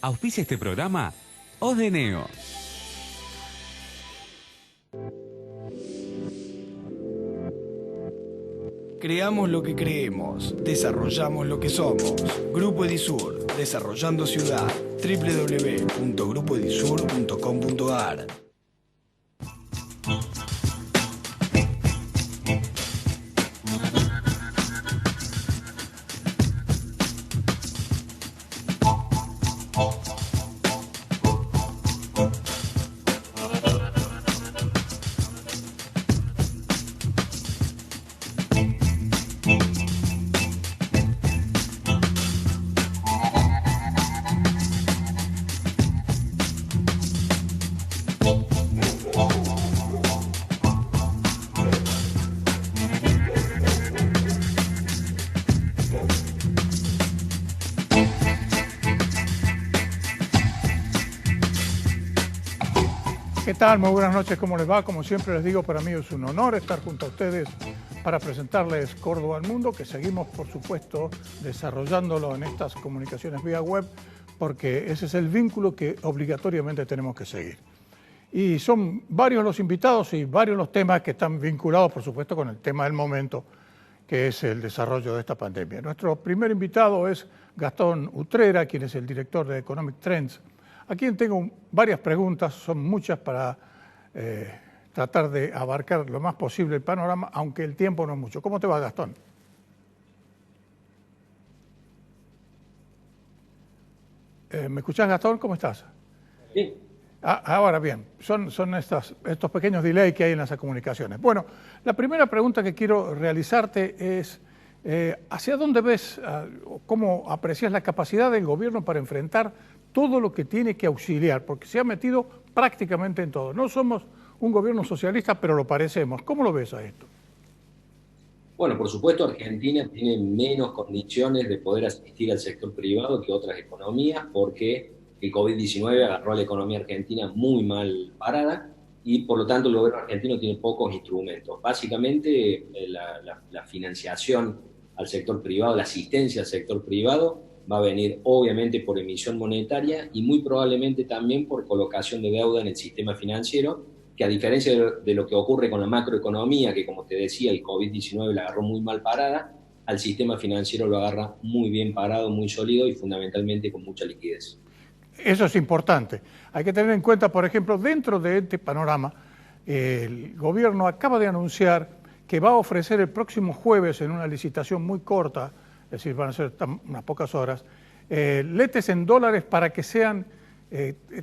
Auspicia este programa Odeneo. Creamos lo que creemos, desarrollamos lo que somos. Grupo Edisur, desarrollando ciudad. www.grupoedisur.com.ar. ¿Qué tal? Muy buenas noches, ¿cómo les va? Como siempre les digo, para mí es un honor estar junto a ustedes para presentarles Córdoba al Mundo, que seguimos, por supuesto, desarrollándolo en estas comunicaciones vía web, porque ese es el vínculo que obligatoriamente tenemos que seguir. Y son varios los invitados y varios los temas que están vinculados, por supuesto, con el tema del momento, que es el desarrollo de esta pandemia. Nuestro primer invitado es Gastón Utrera, quien es el director de Economic Trends. A quien tengo varias preguntas, son muchas para tratar de abarcar lo más posible el panorama, aunque el tiempo no es mucho. ¿Cómo te va, Gastón? ¿Me escuchás, Gastón? ¿Cómo estás? Sí. Ahora bien, son estos pequeños delays que hay en las comunicaciones. Bueno, la primera pregunta que quiero realizarte es, ¿hacia dónde ves, cómo aprecias la capacidad del gobierno para enfrentar todo lo que tiene que auxiliar? Porque se ha metido prácticamente en todo. No somos un gobierno socialista, pero lo parecemos. ¿Cómo lo ves a esto? Bueno, por supuesto, Argentina tiene menos condiciones de poder asistir al sector privado que otras economías porque el COVID-19 agarró a la economía argentina muy mal parada y por lo tanto el gobierno argentino tiene pocos instrumentos. Básicamente la financiación al sector privado, la asistencia al sector privado va a venir obviamente por emisión monetaria y muy probablemente también por colocación de deuda en el sistema financiero, que a diferencia de lo que ocurre con la macroeconomía, que como te decía, el COVID-19 la agarró muy mal parada, al sistema financiero lo agarra muy bien parado, muy sólido y fundamentalmente con mucha liquidez. Eso es importante. Hay que tener en cuenta, por ejemplo, dentro de este panorama, el gobierno acaba de anunciar que va a ofrecer el próximo jueves en una licitación muy corta, es decir, van a ser unas pocas horas, letes en dólares para que sean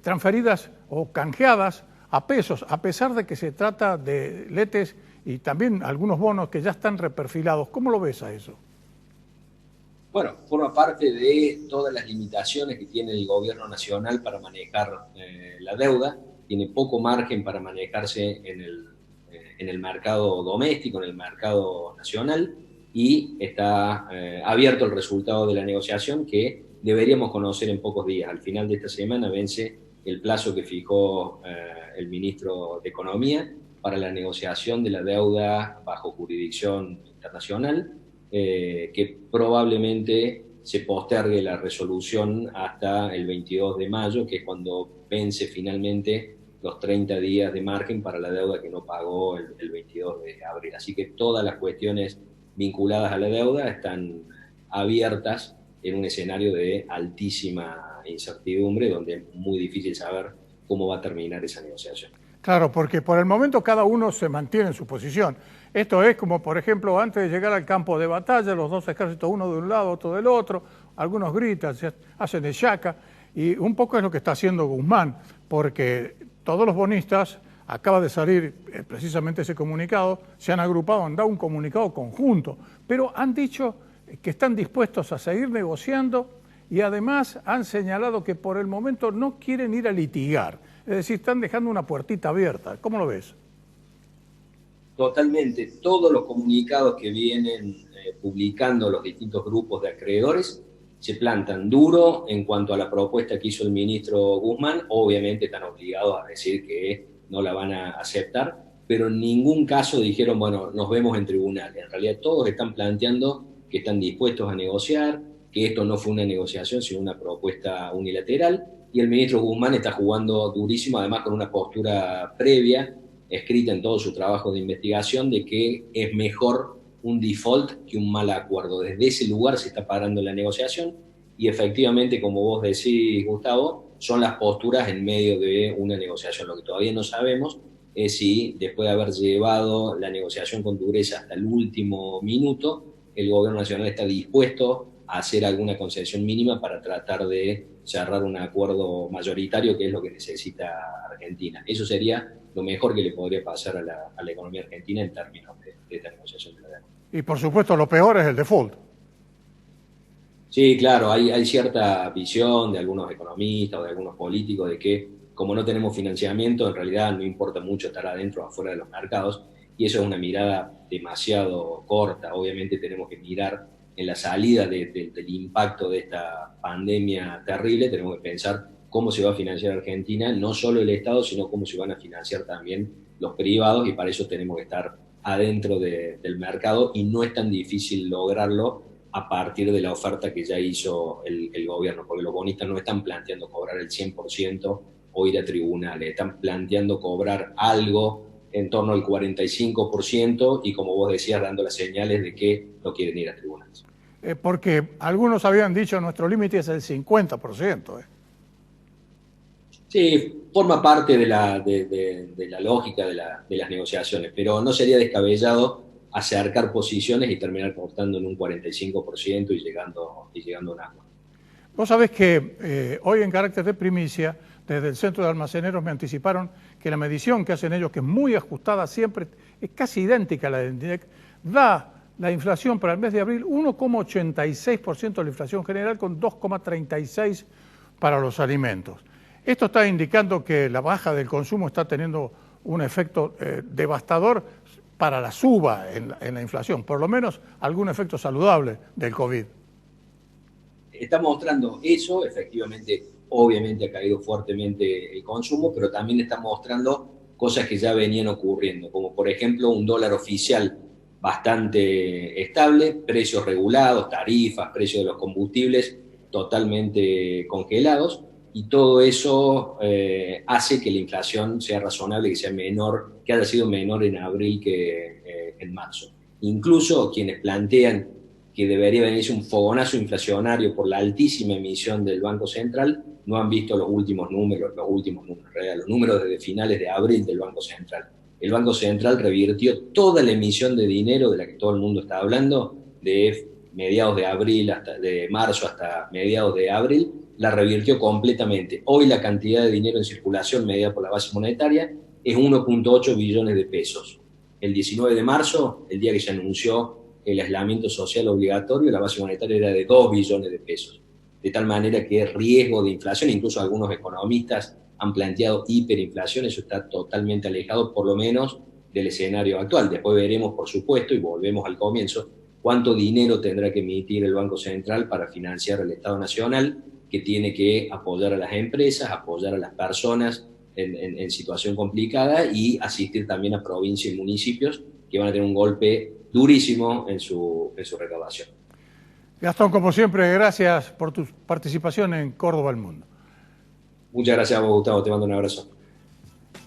transferidas o canjeadas a pesos, a pesar de que se trata de letes y también algunos bonos que ya están reperfilados. ¿Cómo lo ves a eso? Bueno, forma parte de todas las limitaciones que tiene el gobierno nacional para manejar la deuda. Tiene poco margen para manejarse en el mercado doméstico, en el mercado nacional, y está abierto el resultado de la negociación que deberíamos conocer en pocos días. Al final de esta semana vence el plazo que fijó el ministro de Economía para la negociación de la deuda bajo jurisdicción internacional, que probablemente se postergue la resolución hasta el 22 de mayo, que es cuando vence finalmente los 30 días de margen para la deuda que no pagó el 22 de abril. Así que todas las cuestiones vinculadas a la deuda están abiertas en un escenario de altísima incertidumbre, donde es muy difícil saber cómo va a terminar esa negociación. Claro, porque por el momento cada uno se mantiene en su posición. Esto es como, por ejemplo, antes de llegar al campo de batalla, los dos ejércitos, uno de un lado, otro del otro, algunos gritan, se hacen de yaca, y un poco es lo que está haciendo Guzmán, porque todos los bonistas, acaba de salir precisamente ese comunicado, se han agrupado, han dado un comunicado conjunto, pero han dicho que están dispuestos a seguir negociando y además han señalado que por el momento no quieren ir a litigar, es decir, están dejando una puertita abierta. ¿Cómo lo ves? Totalmente. Todos los comunicados que vienen publicando los distintos grupos de acreedores se plantan duro en cuanto a la propuesta que hizo el ministro Guzmán. Obviamente están obligados a decir que no la van a aceptar, pero en ningún caso dijeron, bueno, nos vemos en tribunal. En realidad todos están planteando que están dispuestos a negociar, que esto no fue una negociación, sino una propuesta unilateral, y el ministro Guzmán está jugando durísimo, además con una postura previa, escrita en todo su trabajo de investigación, de que es mejor un default que un mal acuerdo. Desde ese lugar se está parando la negociación, y efectivamente, como vos decís, Gustavo, son las posturas en medio de una negociación. Lo que todavía no sabemos es si, después de haber llevado la negociación con dureza hasta el último minuto, el gobierno nacional está dispuesto a hacer alguna concesión mínima para tratar de cerrar un acuerdo mayoritario, que es lo que necesita Argentina. Eso sería lo mejor que le podría pasar a la economía argentina en términos de esta negociación de la deuda. Y por supuesto lo peor es el default. Sí, claro, hay cierta visión de algunos economistas o de algunos políticos de que como no tenemos financiamiento, en realidad no importa mucho estar adentro o afuera de los mercados, y eso es una mirada demasiado corta. Obviamente tenemos que mirar en la salida del impacto de esta pandemia terrible, tenemos que pensar cómo se va a financiar Argentina, no solo el Estado, sino cómo se van a financiar también los privados, y para eso tenemos que estar adentro del mercado, y no es tan difícil lograrlo a partir de la oferta que ya hizo el gobierno, porque los bonistas no están planteando cobrar el 100% o ir a tribunales, están planteando cobrar algo en torno al 45%, y como vos decías, dando las señales de que no quieren ir a tribunales. Porque algunos habían dicho nuestro límite es el 50%. Sí, forma parte de la lógica de las negociaciones, pero no sería descabellado acercar posiciones y terminar cortando en un 45% y llegando a un acuerdo. Vos sabés que hoy en carácter de primicia, desde el Centro de Almaceneros me anticiparon que la medición que hacen ellos, que es muy ajustada siempre, es casi idéntica a la del INDEC, da la inflación para el mes de abril 1,86% de la inflación general, con 2,36% para los alimentos. Esto está indicando que la baja del consumo está teniendo un efecto devastador para la suba en la inflación, por lo menos algún efecto saludable del COVID. Está mostrando eso, efectivamente, obviamente ha caído fuertemente el consumo, pero también está mostrando cosas que ya venían ocurriendo, como por ejemplo un dólar oficial bastante estable, precios regulados, tarifas, precios de los combustibles totalmente congelados, y todo eso hace que la inflación sea razonable, que sea menor, que haya sido menor en abril que en marzo. Incluso quienes plantean que debería venirse un fogonazo inflacionario por la altísima emisión del Banco Central, no han visto los últimos números, los números desde finales de abril del Banco Central. El Banco Central revirtió toda la emisión de dinero de la que todo el mundo está hablando, de mediados de abril, de marzo hasta mediados de abril, la revirtió completamente. Hoy la cantidad de dinero en circulación medida por la base monetaria es 1,8 billones de pesos. El 19 de marzo, el día que se anunció el aislamiento social obligatorio, la base monetaria era de 2 billones de pesos. De tal manera que el riesgo de inflación, incluso algunos economistas han planteado hiperinflación, eso está totalmente alejado, por lo menos, del escenario actual. Después veremos, por supuesto, y volvemos al comienzo, cuánto dinero tendrá que emitir el Banco Central para financiar el Estado Nacional, que tiene que apoyar a las empresas, apoyar a las personas en situación complicada, y asistir también a provincias y municipios que van a tener un golpe durísimo en su recaudación. Gastón, como siempre, gracias por tu participación en Córdoba al Mundo. Muchas gracias a vos, Gustavo, te mando un abrazo.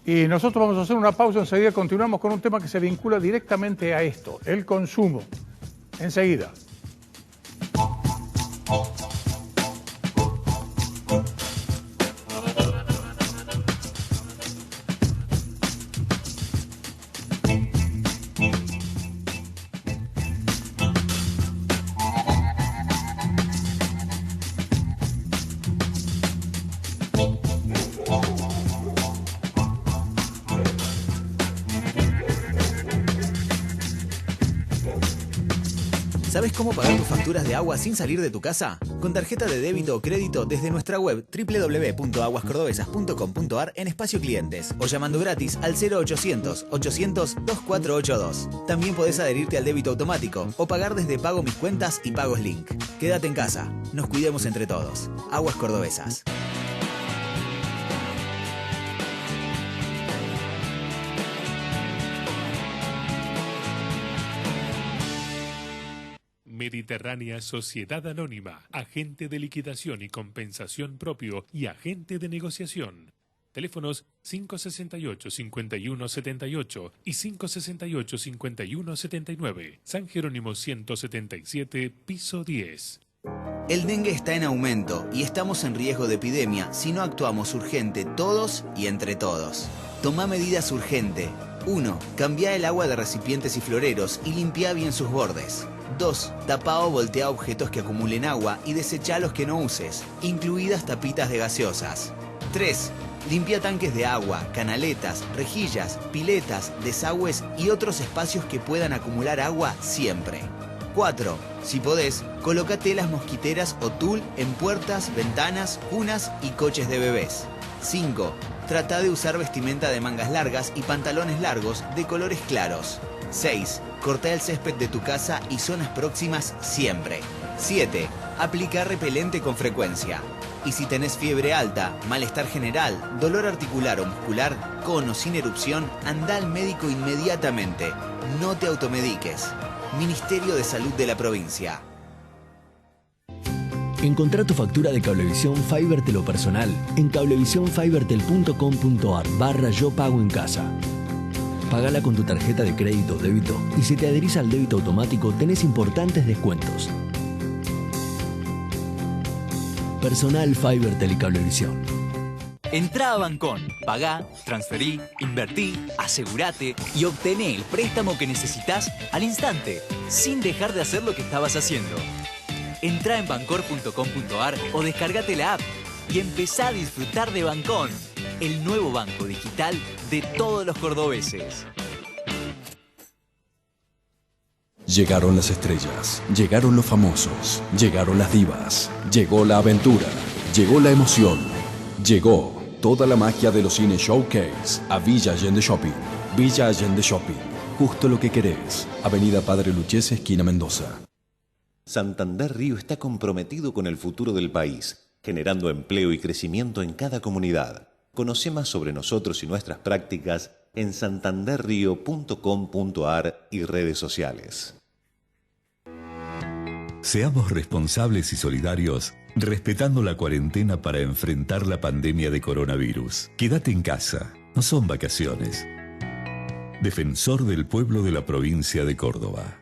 Y nosotros vamos a hacer una pausa, enseguida continuamos con un tema que se vincula directamente a esto, el consumo. Enseguida. ¿Sabes cómo pagar tus facturas de agua sin salir de tu casa? Con tarjeta de débito o crédito desde nuestra web www.aguascordobesas.com.ar en espacio clientes, o llamando gratis al 0800 800 2482. También podés adherirte al débito automático o pagar desde Pago Mis Cuentas y Pagos Link. Quédate en casa, nos cuidemos entre todos. Aguas Cordobesas. Mediterránea Sociedad Anónima, agente de liquidación y compensación propio y agente de negociación. Teléfonos 568-5178 y 568-5179. San Jerónimo 177, piso 10. El dengue está en aumento y estamos en riesgo de epidemia si no actuamos urgente todos y entre todos. Toma medidas urgente. 1. Cambia el agua de recipientes y floreros y limpia bien sus bordes. 2. Tapa o voltea objetos que acumulen agua y desecha los que no uses, incluidas tapitas de gaseosas. 3. Limpia tanques de agua, canaletas, rejillas, piletas, desagües y otros espacios que puedan acumular agua siempre. 4. Si podés, coloca telas mosquiteras o tul en puertas, ventanas, cunas y coches de bebés. 5. Trata de usar vestimenta de mangas largas y pantalones largos de colores claros. 6. Corta el césped de tu casa y zonas próximas siempre. 7. Aplica repelente con frecuencia. Y si tenés fiebre alta, malestar general, dolor articular o muscular, con o sin erupción, anda al médico inmediatamente. No te automediques. Ministerio de Salud de la provincia. Encontrá tu factura de Cablevisión Fibertel o personal en cablevisionfibertel.com.ar/yo pago en casa. Pagala con tu tarjeta de crédito o débito y si te adherís al débito automático tenés importantes descuentos. Personal Fibertel y Cablevisión. Entrá a Bancón, pagá, transferí, invertí, asegurate y obtené el préstamo que necesitas al instante, sin dejar de hacer lo que estabas haciendo. Entrá en bancor.com.ar o descargate la app y empezá a disfrutar de Bancón, el nuevo banco digital de todos los cordobeses. Llegaron las estrellas, llegaron los famosos, llegaron las divas, llegó la aventura, llegó la emoción, llegó toda la magia de los cines Showcase a Villa Allende Shopping. Villa Allende Shopping, justo lo que querés. Avenida Padre Lucchese, esquina Mendoza. Santander Río está comprometido con el futuro del país, generando empleo y crecimiento en cada comunidad. Conoce más sobre nosotros y nuestras prácticas en santanderrio.com.ar y redes sociales. Seamos responsables y solidarios, respetando la cuarentena para enfrentar la pandemia de coronavirus. Quédate en casa, no son vacaciones. Defensor del pueblo de la provincia de Córdoba.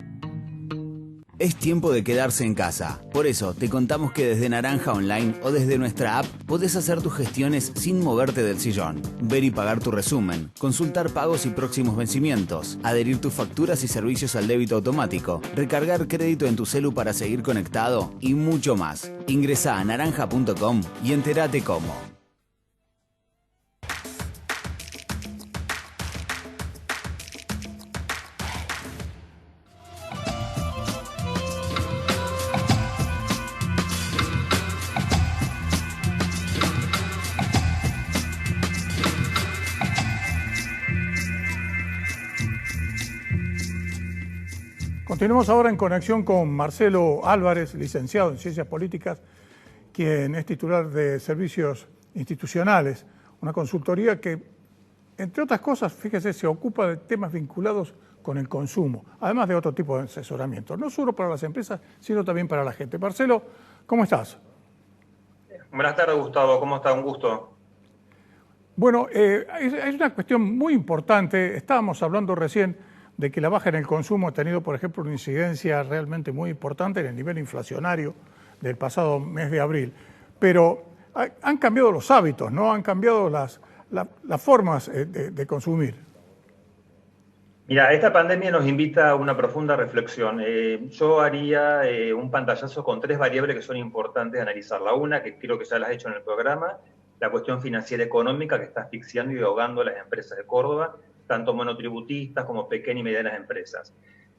Es tiempo de quedarse en casa. Por eso, te contamos que desde Naranja Online o desde nuestra app podés hacer tus gestiones sin moverte del sillón. Ver y pagar tu resumen, consultar pagos y próximos vencimientos, adherir tus facturas y servicios al débito automático, recargar crédito en tu celu para seguir conectado y mucho más. Ingresá a naranja.com y entérate cómo. Continuamos ahora en conexión con Marcelo Álvarez, licenciado en Ciencias Políticas, quien es titular de Servicios Institucionales, una consultoría que, entre otras cosas, fíjese, se ocupa de temas vinculados con el consumo, además de otro tipo de asesoramiento, no solo para las empresas, sino también para la gente. Marcelo, ¿cómo estás? Buenas tardes, Gustavo. ¿Cómo está? Un gusto. Bueno, es una cuestión muy importante. Estábamos hablando recién de que la baja en el consumo ha tenido, por ejemplo, una incidencia realmente muy importante en el nivel inflacionario del pasado mes de abril. Pero han cambiado los hábitos, ¿no? Han cambiado las formas de consumir. Mira, esta pandemia nos invita a una profunda reflexión. Yo haría un pantallazo con 3 variables que son importantes de analizar. La una, que creo que ya las he hecho en el programa, la cuestión financiera económica que está asfixiando y ahogando a las empresas de Córdoba, tanto monotributistas como pequeñas y medianas empresas.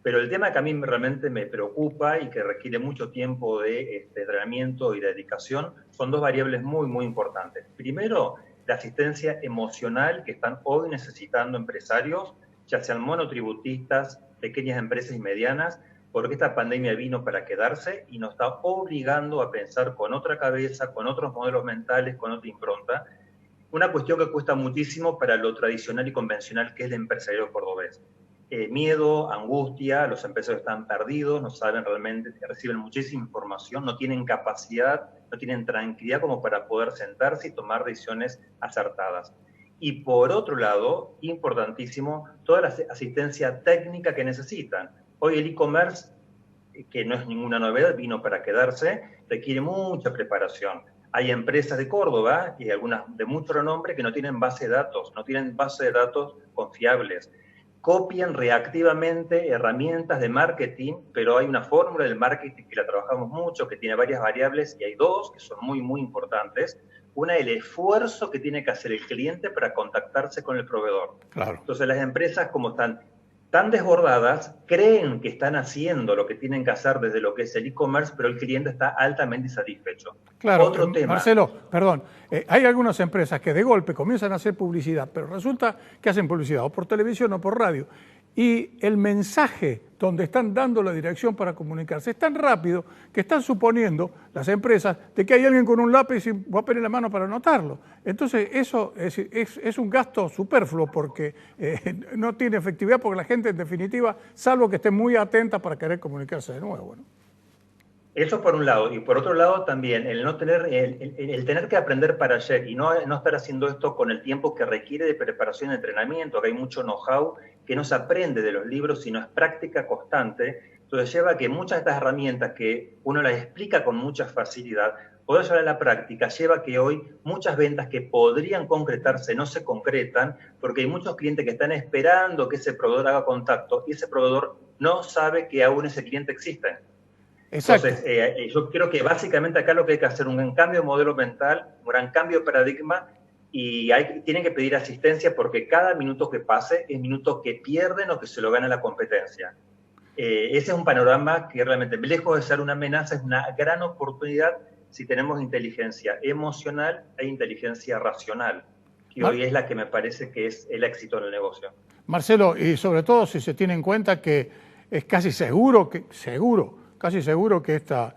Pero el tema que a mí realmente me preocupa y que requiere mucho tiempo de entrenamiento y de dedicación son 2 variables muy, muy importantes. Primero, la asistencia emocional que están hoy necesitando empresarios, ya sean monotributistas, pequeñas empresas y medianas, porque esta pandemia vino para quedarse y nos está obligando a pensar con otra cabeza, con otros modelos mentales, con otra impronta. Una cuestión que cuesta muchísimo para lo tradicional y convencional que es el empresario cordobés. miedo, angustia, los empresarios están perdidos, no saben realmente, reciben muchísima información, no tienen capacidad, no tienen tranquilidad como para poder sentarse y tomar decisiones acertadas. Y por otro lado, importantísimo, toda la asistencia técnica que necesitan. Hoy el e-commerce, que no es ninguna novedad, vino para quedarse, requiere mucha preparación. Hay empresas de Córdoba, y algunas de mucho renombre, que no tienen base de datos, no tienen base de datos confiables. Copian reactivamente herramientas de marketing, pero hay una fórmula del marketing que la trabajamos mucho, que tiene varias variables, y hay dos que son muy, muy importantes. Una, el esfuerzo que tiene que hacer el cliente para contactarse con el proveedor. Claro. Entonces las empresas, como están tan desbordadas, creen que están haciendo lo que tienen que hacer desde lo que es el e-commerce, pero el cliente está altamente insatisfecho. Claro, Otro tema. Marcelo, perdón, hay algunas empresas que de golpe comienzan a hacer publicidad, pero resulta que hacen publicidad o por televisión o por radio, y el mensaje donde están dando la dirección para comunicarse es tan rápido que están suponiendo las empresas de que hay alguien con un lápiz y va a poner la mano para anotarlo. Entonces eso es un gasto superfluo porque no tiene efectividad, porque la gente en definitiva, salvo que esté muy atenta para querer comunicarse de nuevo, ¿no? Eso por un lado, y por otro lado también el no tener, el tener que aprender para ayer y no estar haciendo esto con el tiempo que requiere de preparación y entrenamiento, que hay mucho know-how que no se aprende de los libros, sino es práctica constante. Entonces lleva a que muchas de estas herramientas que uno las explica con mucha facilidad, poder llevar a la práctica, lleva a que hoy muchas ventas que podrían concretarse no se concretan, porque hay muchos clientes que están esperando que ese proveedor haga contacto y ese proveedor no sabe que aún ese cliente existe. Exacto. Entonces, yo creo que básicamente acá lo que hay que hacer es un gran cambio de modelo mental, un gran cambio de paradigma, y tienen que pedir asistencia porque cada minuto que pase es minuto que pierden o que se lo gana la competencia. Ese es un panorama que realmente, lejos de ser una amenaza, es una gran oportunidad si tenemos inteligencia emocional e inteligencia racional, que hoy es la que me parece que es el éxito en el negocio. Marcelo, y sobre todo si se tiene en cuenta que es casi seguro que esta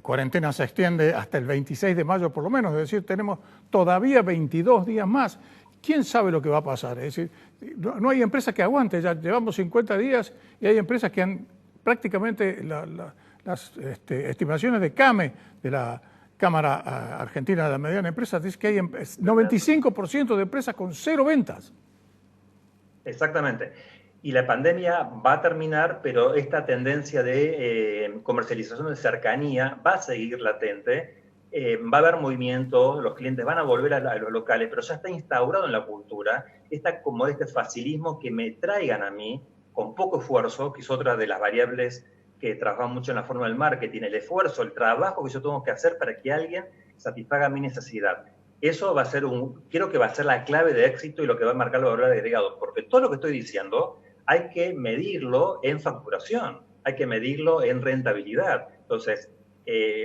cuarentena se extiende hasta el 26 de mayo por lo menos, es decir, tenemos todavía 22 días más. ¿Quién sabe lo que va a pasar? Es decir, no hay empresas que aguanten, ya llevamos 50 días y hay empresas que han prácticamente las estimaciones de CAME, de la Cámara Argentina de la Mediana Empresa, dice que hay 95% de empresas con 0 ventas. Exactamente. Y la pandemia va a terminar, pero esta tendencia de comercialización de cercanía va a seguir latente, va a haber movimiento, los clientes van a volver a los locales, pero ya está instaurado en la cultura como este facilismo que me traigan a mí con poco esfuerzo, que es otra de las variables que trabajamos mucho en la forma del marketing, el esfuerzo, el trabajo que yo tengo que hacer para que alguien satisfaga mi necesidad. Eso va a ser creo que va a ser la clave de éxito y lo que va a marcar el valor agregado, porque todo lo que estoy diciendo hay que medirlo en facturación, hay que medirlo en rentabilidad. Entonces,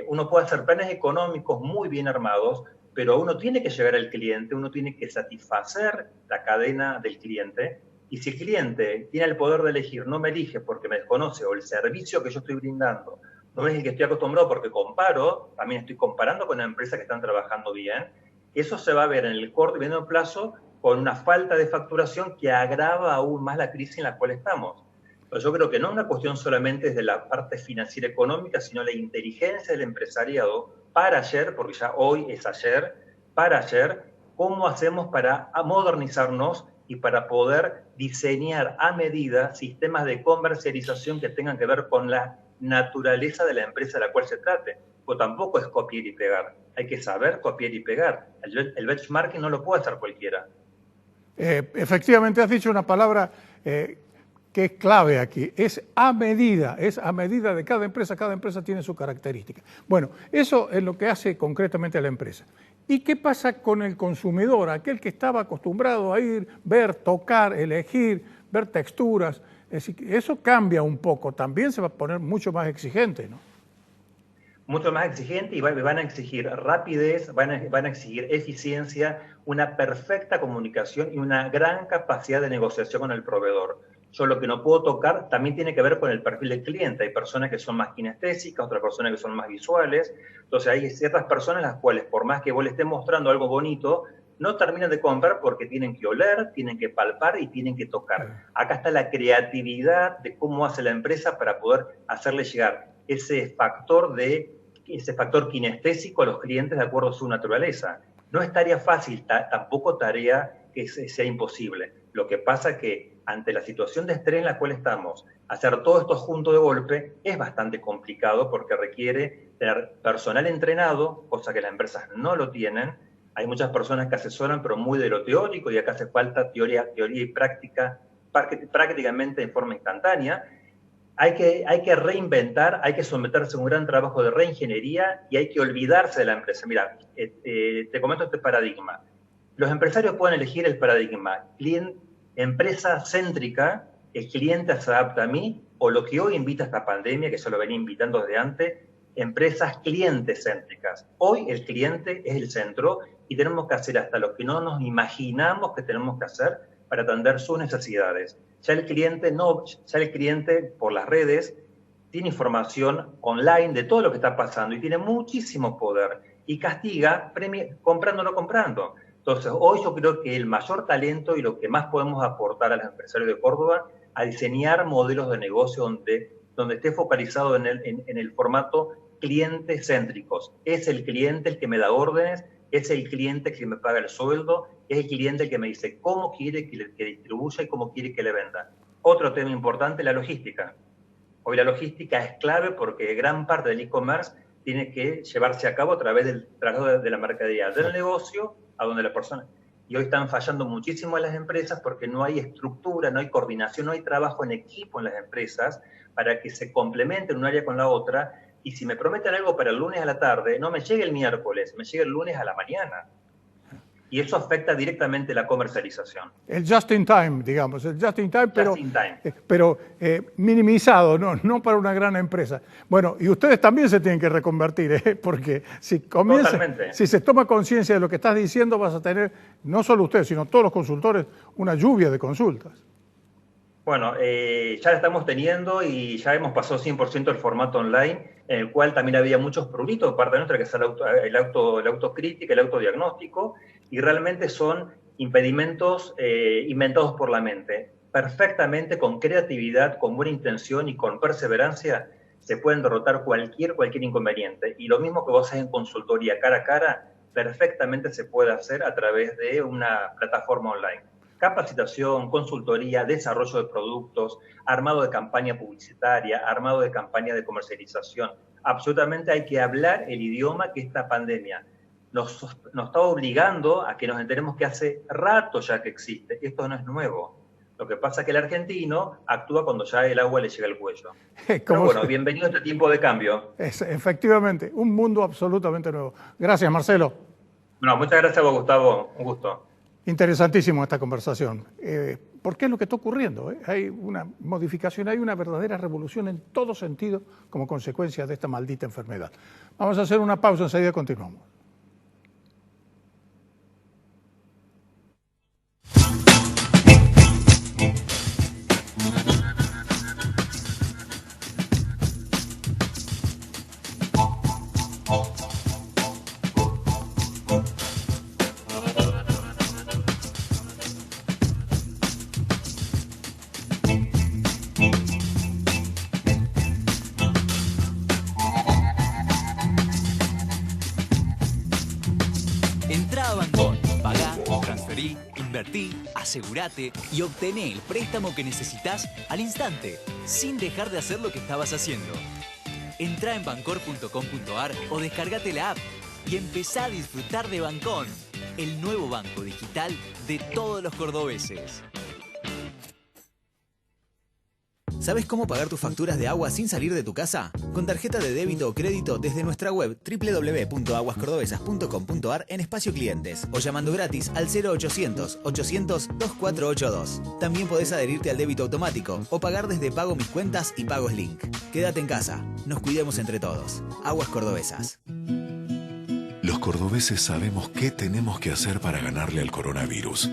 uno puede hacer planes económicos muy bien armados, pero uno tiene que llegar al cliente, uno tiene que satisfacer la cadena del cliente, y si el cliente tiene el poder de elegir, no me elige porque me desconoce, o el servicio que yo estoy brindando no es el que estoy acostumbrado porque comparo, también estoy comparando con empresas que están trabajando bien, eso se va a ver en el corto y medio plazo con una falta de facturación que agrava aún más la crisis en la cual estamos. Pero yo creo que no es una cuestión solamente de la parte financiera económica, sino la inteligencia del empresariado para ayer, porque ya hoy es ayer, para ayer, cómo hacemos para modernizarnos y para poder diseñar a medida sistemas de comercialización que tengan que ver con la naturaleza de la empresa a la cual se trate. Pues tampoco es copiar y pegar, hay que saber copiar y pegar. El benchmarking no lo puede hacer cualquiera. Efectivamente, has dicho una palabra que es clave aquí, es a medida de cada empresa tiene su característica. Bueno, eso es lo que hace concretamente a la empresa. ¿Y qué pasa con el consumidor, aquel que estaba acostumbrado a ir, ver, tocar, elegir, ver texturas? Es decir, eso cambia un poco, también se va a poner mucho más exigente, ¿no? Mucho más exigente y van a exigir rapidez, van a exigir eficiencia, una perfecta comunicación y una gran capacidad de negociación con el proveedor. Yo lo que no puedo tocar también tiene que ver con el perfil del cliente. Hay personas que son más kinestésicas, otras personas que son más visuales. Entonces hay ciertas personas las cuales, por más que vos le estés mostrando algo bonito, no terminan de comprar porque tienen que oler, tienen que palpar y tienen que tocar. Acá está la creatividad de cómo hace la empresa para poder hacerle llegar ese factor kinestésico a los clientes de acuerdo a su naturaleza. No es tarea fácil, tampoco tarea que sea imposible. Lo que pasa es que ante la situación de estrés en la cual estamos, hacer todo esto junto de golpe es bastante complicado porque requiere tener personal entrenado, cosa que las empresas no lo tienen. Hay muchas personas que asesoran, pero muy de lo teórico, y acá hace falta teoría y práctica prácticamente en forma instantánea. Hay que reinventar, hay que someterse a un gran trabajo de reingeniería y hay que olvidarse de la empresa. Mira, te comento este paradigma. Los empresarios pueden elegir el paradigma empresa céntrica, el cliente se adapta a mí, o lo que hoy invita esta pandemia, que se lo venía invitando desde antes, empresas clientes céntricas. Hoy el cliente es el centro y tenemos que hacer hasta lo que no nos imaginamos que tenemos que hacer para atender sus necesidades. Ya el cliente por las redes tiene información online de todo lo que está pasando y tiene muchísimo poder y castiga comprando o no comprando. Entonces, hoy yo creo que el mayor talento y lo que más podemos aportar a los empresarios de Córdoba a diseñar modelos de negocio donde esté focalizado en el formato clientes céntricos. Es el cliente el que me da órdenes, es el cliente el que me paga el sueldo, es el cliente el que me dice cómo quiere que distribuya y cómo quiere que le venda. Otro tema importante, la logística. Hoy la logística es clave porque gran parte del e-commerce tiene que llevarse a cabo a través del traslado de la mercadería del negocio a donde la persona. Y hoy están fallando muchísimo las empresas porque no hay estructura, no hay coordinación, no hay trabajo en equipo en las empresas para que se complementen un área con la otra. Y si me prometen algo para el lunes a la tarde, no me llegue el miércoles, me llegue el lunes a la mañana. Y eso afecta directamente la comercialización. El just in time, digamos, el just in time, pero minimizado, no para una gran empresa. Bueno, y ustedes también se tienen que reconvertir, porque si se toma conciencia de lo que estás diciendo, vas a tener, no solo ustedes, sino todos los consultores, una lluvia de consultas. Bueno, ya la estamos teniendo y ya hemos pasado 100% el formato online, en el cual también había muchos pruritos de parte nuestra, que es la autocrítica, el autodiagnóstico, y realmente son impedimentos inventados por la mente. Perfectamente, con creatividad, con buena intención y con perseverancia, se pueden derrotar cualquier inconveniente. Y lo mismo que vos haces en consultoría cara a cara, perfectamente se puede hacer a través de una plataforma online. Capacitación, consultoría, desarrollo de productos, armado de campaña publicitaria, armado de campaña de comercialización. Absolutamente hay que hablar el idioma que esta pandemia nos está obligando a que nos enteremos que hace rato ya que existe. Esto no es nuevo. Lo que pasa es que el argentino actúa cuando ya el agua le llega al cuello. Pero bueno, bienvenido a este tiempo de cambio. Efectivamente, un mundo absolutamente nuevo. Gracias, Marcelo. No, muchas gracias a vos, Gustavo. Un gusto. Interesantísimo esta conversación, porque es lo que está ocurriendo. Hay una modificación, hay una verdadera revolución en todo sentido como consecuencia de esta maldita enfermedad. Vamos a hacer una pausa, enseguida continuamos. Asegúrate y obtené el préstamo que necesitas al instante, sin dejar de hacer lo que estabas haciendo. Entrá en bancor.com.ar o descargate la app y empezá a disfrutar de Bancón, el nuevo banco digital de todos los cordobeses. ¿Sabes cómo pagar tus facturas de agua sin salir de tu casa? Con tarjeta de débito o crédito desde nuestra web www.aguascordobesas.com.ar en espacio clientes o llamando gratis al 0800 800 2482. También podés adherirte al débito automático o pagar desde Pago Mis Cuentas y Pagos Link. Quédate en casa, nos cuidemos entre todos. Aguas Cordobesas. Los cordobeses sabemos qué tenemos que hacer para ganarle al coronavirus.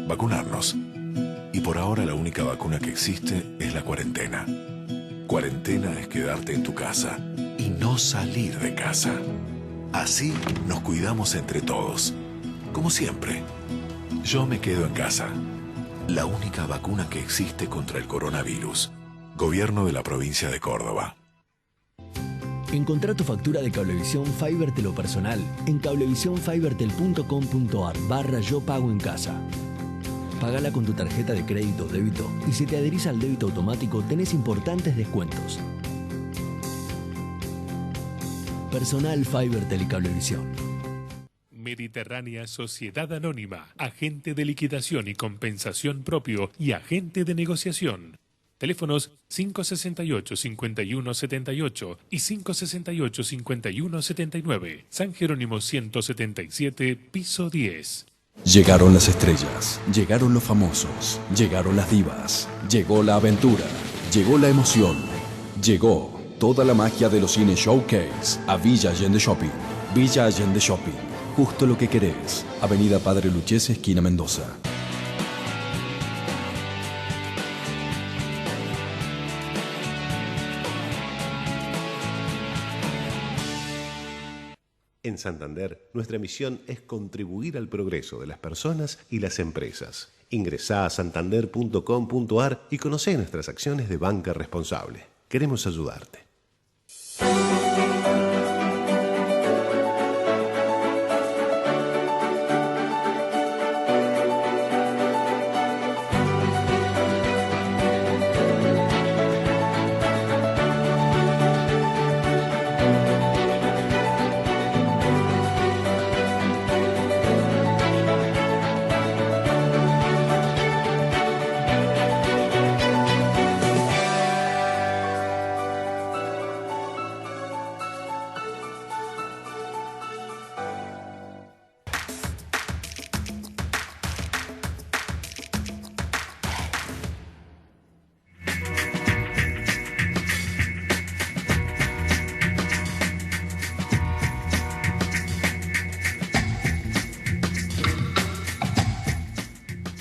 Vacunarnos. Y por ahora la única vacuna que existe es la cuarentena. Cuarentena es quedarte en tu casa y no salir de casa. Así nos cuidamos entre todos. como siempre. Yo me quedo en casa. La única vacuna que existe contra el coronavirus. Gobierno de la provincia de Córdoba. Encontrá tu factura de Cablevisión Fibertel o personal en cablevisionfibertel.com.ar/yo pago en casa. Pagala con tu tarjeta de crédito o débito y si te adherís al débito automático tenés importantes descuentos. Personal Fibertel y Cablevisión. Mediterránea Sociedad Anónima, agente de liquidación y compensación propio y agente de negociación. Teléfonos 568-5178 y 568-5179. San Jerónimo 177, piso 10. Llegaron las estrellas, llegaron los famosos, llegaron las divas, llegó la aventura, llegó la emoción, llegó toda la magia de los cines Showcase a Villa Allende Shopping. Villa Allende Shopping, justo lo que querés. Avenida Padre Lucchese, esquina Mendoza. En Santander, nuestra misión es contribuir al progreso de las personas y las empresas. Ingresá a santander.com.ar y conocé nuestras acciones de banca responsable. Queremos ayudarte.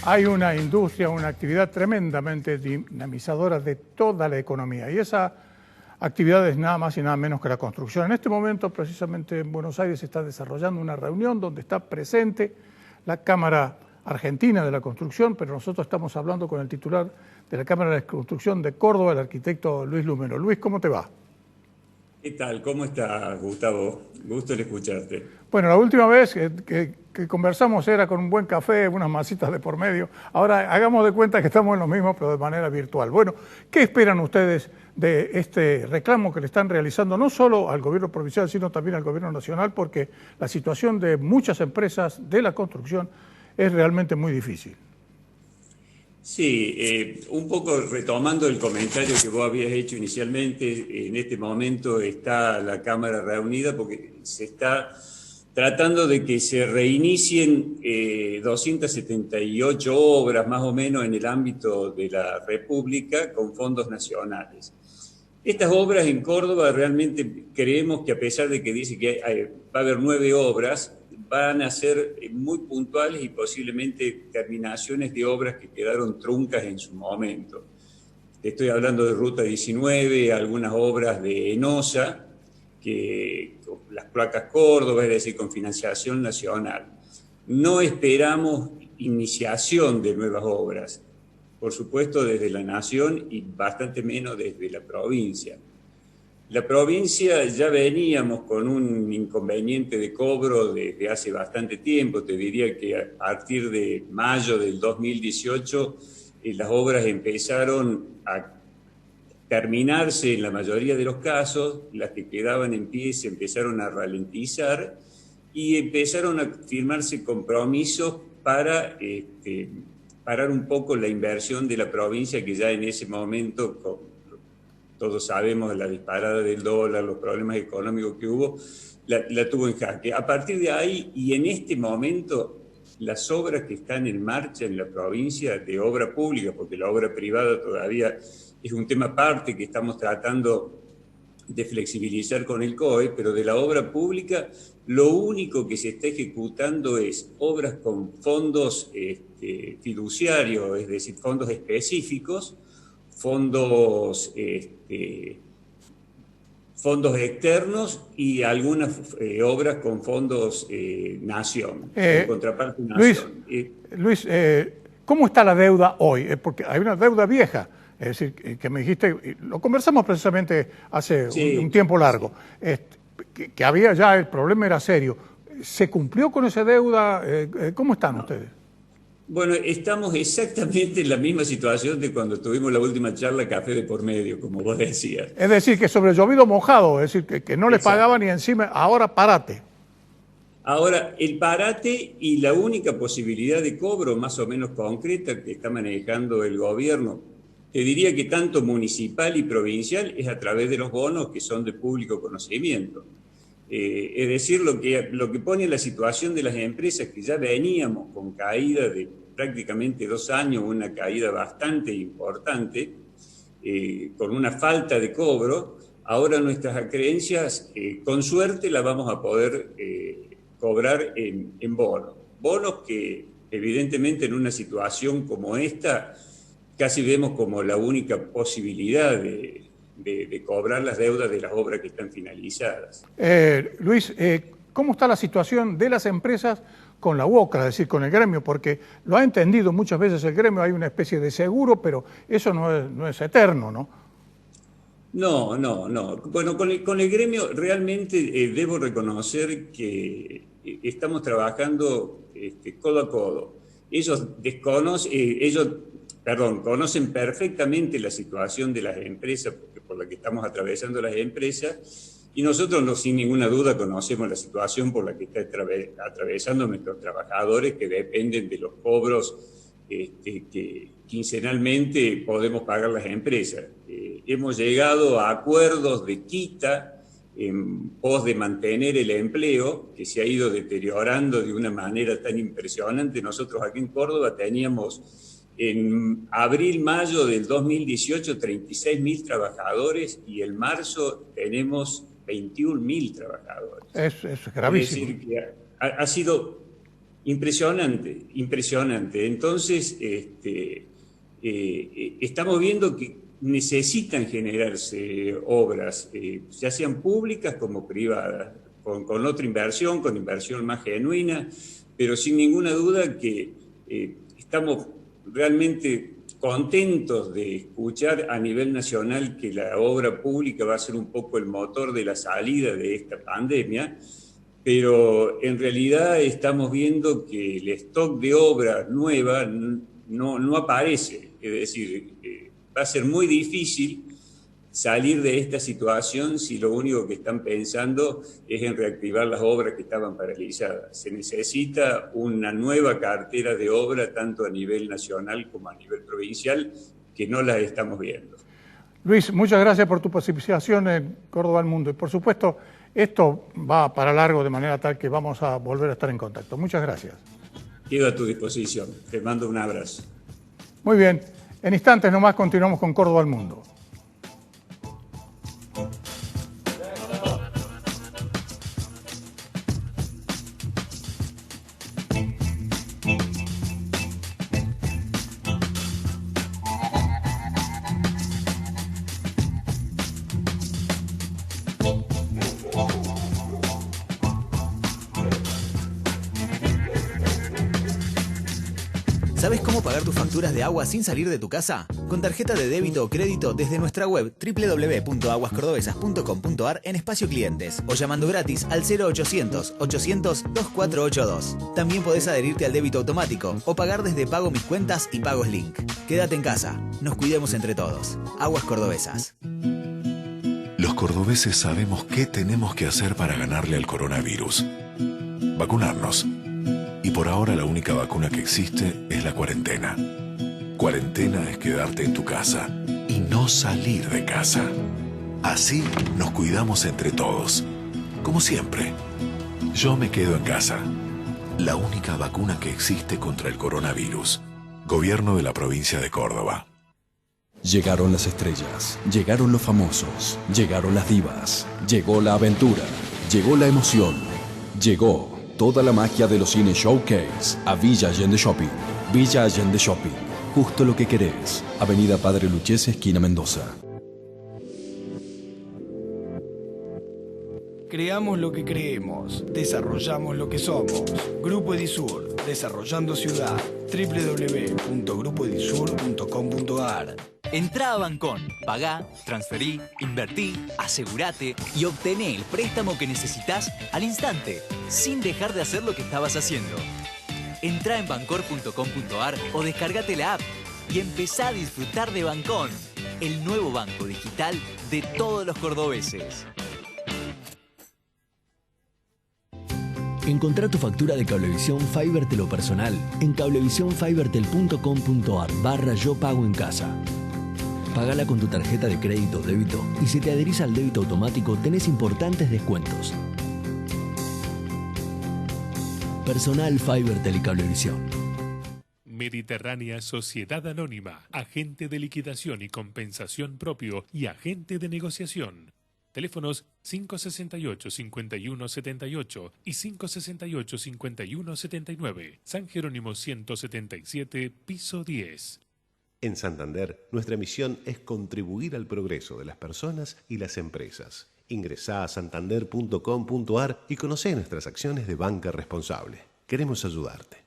Hay una industria, una actividad tremendamente dinamizadora de toda la economía y esa actividad es nada más y nada menos que la construcción. En este momento, precisamente en Buenos Aires, se está desarrollando una reunión donde está presente la Cámara Argentina de la Construcción, pero nosotros estamos hablando con el titular de la Cámara de Construcción de Córdoba, el arquitecto Luis Lumero. Luis, ¿cómo te va? ¿Qué tal? ¿Cómo estás, Gustavo? Gusto en escucharte. Bueno, la última vez que conversamos era con un buen café, unas masitas de por medio. Ahora hagamos de cuenta que estamos en lo mismo, pero de manera virtual. Bueno, ¿qué esperan ustedes de este reclamo que le están realizando no solo al gobierno provincial, sino también al gobierno nacional? Porque la situación de muchas empresas de la construcción es realmente muy difícil. Sí, un poco retomando el comentario que vos habías hecho inicialmente, en este momento está la Cámara reunida porque se está tratando de que se reinicien 278 obras más o menos en el ámbito de la República con fondos nacionales. Estas obras en Córdoba realmente creemos que a pesar de que dice que va a haber 9 obras, van a ser muy puntuales y posiblemente terminaciones de obras que quedaron truncas en su momento. Estoy hablando de Ruta 19, algunas obras de ENOSA, que las placas Córdoba, es decir, con financiación nacional. No esperamos iniciación de nuevas obras, por supuesto desde la Nación y bastante menos desde la provincia. La provincia ya veníamos con un inconveniente de cobro desde hace bastante tiempo. Te diría que a partir de mayo del 2018 las obras empezaron a terminarse en la mayoría de los casos, las que quedaban en pie se empezaron a ralentizar y empezaron a firmarse compromisos para parar un poco la inversión de la provincia que ya en ese momento, todos sabemos la disparada del dólar, los problemas económicos que hubo, la tuvo en jaque. A partir de ahí y en este momento, las obras que están en marcha en la provincia de obra pública, porque la obra privada todavía es un tema aparte que estamos tratando de flexibilizar con el COE, pero de la obra pública lo único que se está ejecutando es obras con fondos fiduciarios, es decir, fondos específicos, fondos fondos externos y algunas obras con fondos nación, con contraparte nación. Luis, ¿cómo está la deuda hoy? Porque hay una deuda vieja, es decir, que me dijiste, lo conversamos precisamente hace un tiempo largo, que había ya, el problema era serio. ¿Se cumplió con esa deuda? ¿Cómo están ustedes? Bueno, estamos exactamente en la misma situación de cuando tuvimos la última charla Café de por medio, como vos decías. Es decir, que sobre llovido mojado, es decir, que no les pagaban y encima, ahora parate. Ahora, el parate y la única posibilidad de cobro más o menos concreta que está manejando el gobierno, te diría que tanto municipal y provincial, es a través de los bonos que son de público conocimiento. Es decir, lo que pone la situación de las empresas, que ya veníamos con caída de prácticamente 2 años, una caída bastante importante, con una falta de cobro. Ahora nuestras acreencias, con suerte, las vamos a poder cobrar en bonos. Bonos que, evidentemente, en una situación como esta, casi vemos como la única posibilidad de cobrar las deudas de las obras que están finalizadas. Luis, ¿cómo está la situación de las empresas con la UOCRA, es decir, con el gremio? Porque lo ha entendido muchas veces el gremio, hay una especie de seguro, pero eso no es eterno, ¿no? No. Bueno, con el gremio realmente debo reconocer que estamos trabajando codo a codo. Ellos conocen perfectamente la situación de las empresas por la que estamos atravesando las empresas, y nosotros sin ninguna duda conocemos la situación por la que está atravesando nuestros trabajadores, que dependen de los cobros que quincenalmente podemos pagar las empresas. Hemos llegado a acuerdos de quita en pos de mantener el empleo, que se ha ido deteriorando de una manera tan impresionante. Nosotros aquí en Córdoba teníamos en abril-mayo del 2018 36.000 trabajadores y en marzo tenemos 21.000 trabajadores. Es gravísimo. Es decir, que ha sido impresionante. Entonces, estamos viendo que necesitan generarse obras, ya sean públicas como privadas, con otra inversión, con inversión más genuina, pero sin ninguna duda que estamos realmente contentos de escuchar a nivel nacional que la obra pública va a ser un poco el motor de la salida de esta pandemia, pero en realidad estamos viendo que el stock de obra nueva no aparece. Es decir, va a ser muy difícil salir de esta situación si lo único que están pensando es en reactivar las obras que estaban paralizadas. Se necesita una nueva cartera de obra, tanto a nivel nacional como a nivel provincial, que no las estamos viendo. Luis, muchas gracias por tu participación en Córdoba al Mundo. Y por supuesto, esto va para largo de manera tal que vamos a volver a estar en contacto. Muchas gracias. Quedo a tu disposición. Te mando un abrazo. Muy bien. En instantes nomás continuamos con Córdoba al Mundo. ¿Sabes cómo pagar tus facturas de agua sin salir de tu casa? Con tarjeta de débito o crédito desde nuestra web www.aguascordobesas.com.ar en espacio clientes o llamando gratis al 0800 800 2482. También podés adherirte al débito automático o pagar desde Pago Mis Cuentas y Pagos Link. Quédate en casa, nos cuidemos entre todos. Aguas Cordobesas. Los cordobeses sabemos qué tenemos que hacer para ganarle al coronavirus. Vacunarnos. Y por ahora la única vacuna que existe es la cuarentena. Cuarentena es quedarte en tu casa y no salir de casa. Así nos cuidamos entre todos. Como siempre. Yo me quedo en casa. La única vacuna que existe contra el coronavirus. Gobierno de la provincia de Córdoba. Llegaron las estrellas, llegaron los famosos, llegaron las divas, llegó la aventura, llegó la emoción, llegó toda la magia de los cines Showcase a Villa Allende Shopping. Villa Allende Shopping, justo lo que querés. Avenida Padre Lucchese, esquina Mendoza. Creamos lo que creemos, desarrollamos lo que somos. Grupo Edisur, desarrollando ciudad. www.grupoedisur.com.ar. Entrá a Bancón, pagá, transferí, invertí, asegurate y obtené el préstamo que necesitas al instante, sin dejar de hacer lo que estabas haciendo. Entrá en bancor.com.ar o descargate la app y empezá a disfrutar de Bancón, el nuevo banco digital de todos los cordobeses. Encontrá tu factura de Cablevisión Fibertel o personal en cablevisionfibertel.com.ar/yo pago en casa. Pagala con tu tarjeta de crédito o débito y si te adherís al débito automático tenés importantes descuentos. Personal Fibertel y Cablevisión. Mediterránea Sociedad Anónima, agente de liquidación y compensación propio y agente de negociación. Teléfonos 568-5178 y 568-5179. San Jerónimo 177, piso 10. En Santander, nuestra misión es contribuir al progreso de las personas y las empresas. Ingresá a santander.com.ar y conocé nuestras acciones de banca responsable. Queremos ayudarte.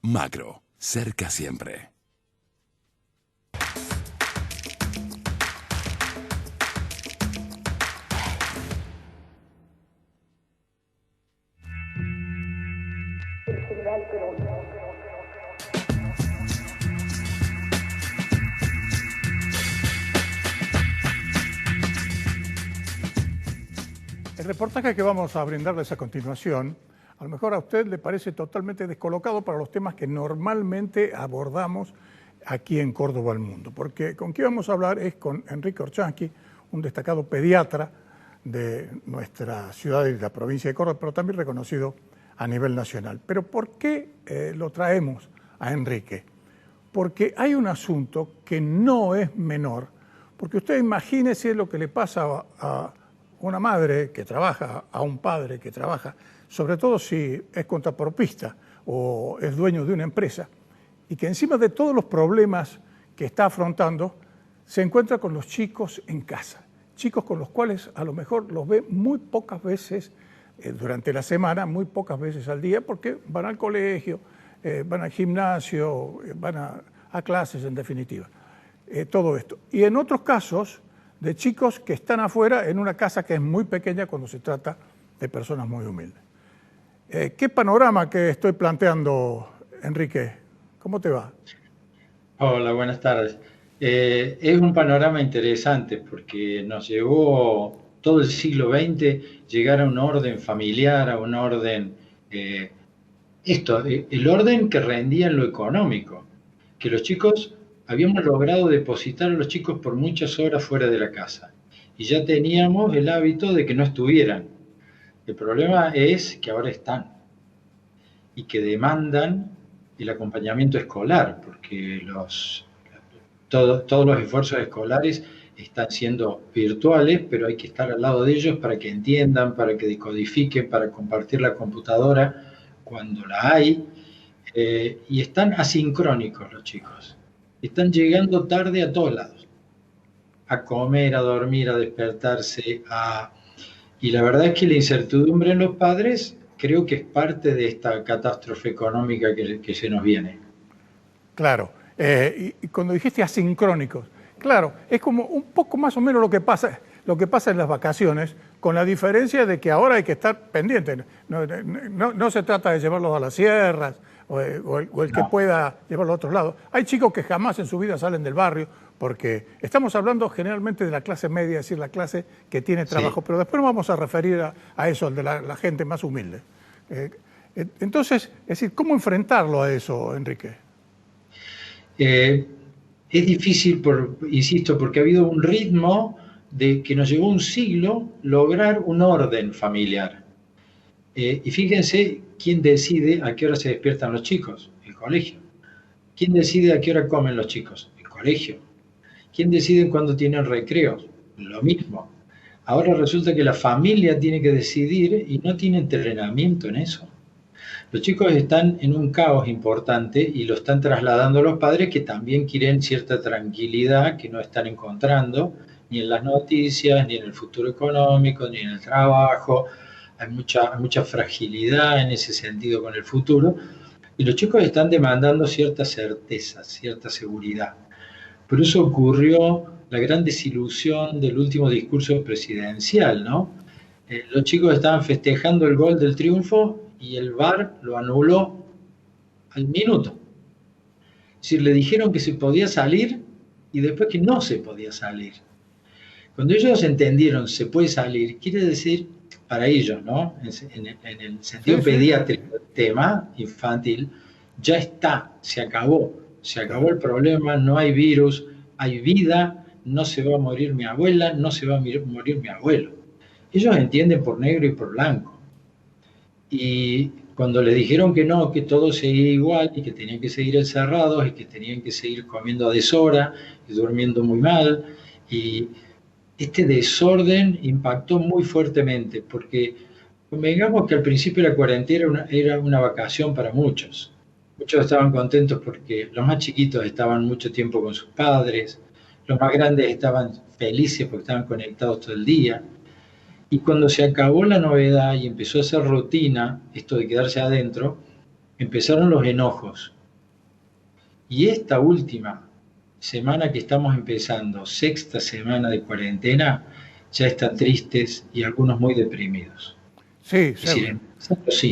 Macro, cerca siempre. El reportaje que vamos a brindarles a continuación, a lo mejor a usted le parece totalmente descolocado para los temas que normalmente abordamos aquí en Córdoba al Mundo, porque con quien vamos a hablar es con Enrique Orchansky, un destacado pediatra de nuestra ciudad y de la provincia de Córdoba, pero también reconocido a nivel nacional. Pero ¿por qué lo traemos a Enrique? Porque hay un asunto que no es menor, porque usted imagínese lo que le pasa a una madre que trabaja, a un padre que trabaja, sobre todo si es contrapropista o es dueño de una empresa, y que encima de todos los problemas que está afrontando, se encuentra con los chicos en casa. Chicos con los cuales a lo mejor los ve muy pocas veces durante la semana, muy pocas veces al día, porque van al colegio, van al gimnasio, van a clases en definitiva. Todo esto. Y en otros casos, de chicos que están afuera en una casa que es muy pequeña cuando se trata de personas muy humildes. ¿Qué panorama que estoy planteando, Enrique? ¿Cómo te va? Hola, buenas tardes. Es un panorama interesante porque nos llevó todo el siglo XX llegar a un orden familiar, a un orden, el orden que rendía en lo económico, que los chicos, habíamos logrado depositar a los chicos por muchas horas fuera de la casa y ya teníamos el hábito de que no estuvieran. El problema es que ahora están y que demandan el acompañamiento escolar, porque todos los esfuerzos escolares están siendo virtuales, pero hay que estar al lado de ellos para que entiendan, para que decodifiquen, para compartir la computadora cuando la hay, y están asincrónicos los chicos. Están llegando tarde a todos lados, a comer, a dormir, a despertarse, y la verdad es que la incertidumbre en los padres creo que es parte de esta catástrofe económica que se nos viene. Claro, y cuando dijiste asincrónicos, claro, es como un poco más o menos lo que pasa en las vacaciones, con la diferencia de que ahora hay que estar pendiente. No se trata de llevarlos a las sierras, o el que pueda llevarlo a otros lados. Hay chicos que jamás en su vida salen del barrio, porque estamos hablando generalmente de la clase media, es decir, la clase que tiene trabajo, pero después nos vamos a referir a eso, al de la gente más humilde. Entonces, es decir, ¿cómo enfrentarlo a eso, Enrique? Es difícil, insisto, porque ha habido un ritmo de que nos llevó un siglo lograr un orden familiar. Y fíjense quién decide a qué hora se despiertan los chicos, el colegio. ¿Quién decide a qué hora comen los chicos? El colegio. ¿Quién decide cuándo tienen recreos? Lo mismo. Ahora resulta que la familia tiene que decidir y no tiene entrenamiento en eso. Los chicos están en un caos importante y lo están trasladando a los padres que también quieren cierta tranquilidad que no están encontrando ni en las noticias, ni en el futuro económico, ni en el trabajo. Hay mucha fragilidad en ese sentido con el futuro. Y los chicos están demandando cierta certeza, cierta seguridad. Por eso ocurrió la gran desilusión del último discurso presidencial, ¿no? Los chicos estaban festejando el gol del triunfo y el VAR lo anuló al minuto. Es decir, le dijeron que se podía salir y después que no se podía salir. Cuando ellos entendieron se puede salir, quiere decir, para ellos, ¿no? En el sentido pediátrico del tema infantil, ya está, se acabó el problema, no hay virus, hay vida, no se va a morir mi abuela, no se va a morir mi abuelo. Ellos entienden por negro y por blanco. Y cuando les dijeron que no, que todo seguía igual y que tenían que seguir encerrados y que tenían que seguir comiendo a deshora y durmiendo muy mal, y este desorden impactó muy fuertemente, porque convengamos que al principio la cuarentena era una vacación para muchos. Muchos estaban contentos porque los más chiquitos estaban mucho tiempo con sus padres, los más grandes estaban felices porque estaban conectados todo el día. Y cuando se acabó la novedad y empezó a ser rutina, esto de quedarse adentro, empezaron los enojos. Y esta última semana que estamos empezando, sexta semana de cuarentena, ya están tristes y algunos muy deprimidos. Sí,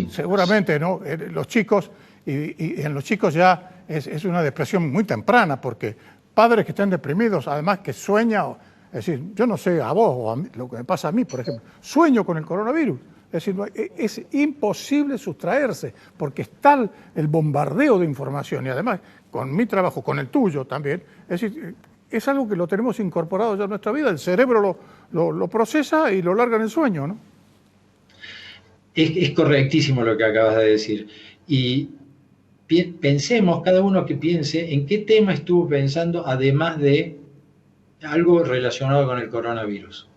seguramente, ¿no? Los chicos, y en los chicos ya es una depresión muy temprana, porque padres que estén deprimidos, además que sueñan, es decir, yo no sé a vos o a mí, lo que me pasa a mí, por ejemplo, sueño con el coronavirus. Es decir, es imposible sustraerse, porque está el bombardeo de información, y además con mi trabajo, con el tuyo también, es decir, es algo que lo tenemos incorporado ya en nuestra vida, el cerebro lo procesa y lo larga en el sueño, ¿no? Es correctísimo lo que acabas de decir. Y pensemos, cada uno que piense, en qué tema estuvo pensando, además de algo relacionado con el coronavirus.